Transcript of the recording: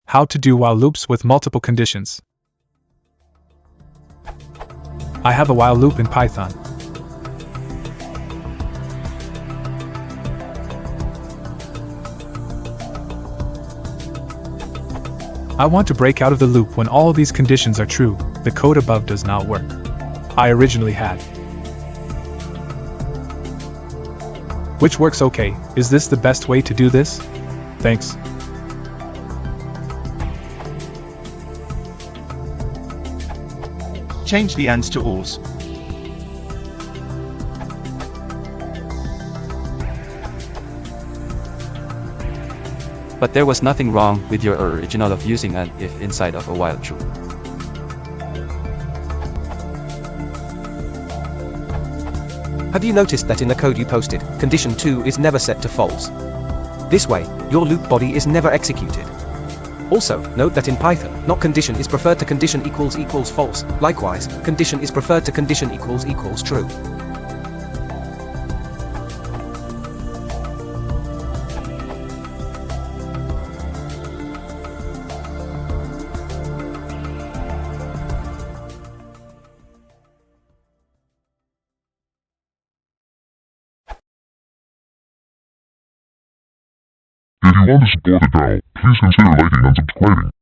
How to do while loops with multiple conditions. I have a while loop in Python. I want to break out of the loop when all these conditions are true. The code above does not work. I originally had. Which works okay. Is this the best way to do this? Thanks. Change the ands to ors. But there was nothing wrong with your original of using an if inside of a while true. Have you noticed that in the code you posted, condition 2 is never set to false? This way, your loop body is never executed. Also, note that in Python, not condition is preferred to condition equals false. Likewise, condition is preferred to condition equals true. If you want to support the channel, please consider liking and subscribing.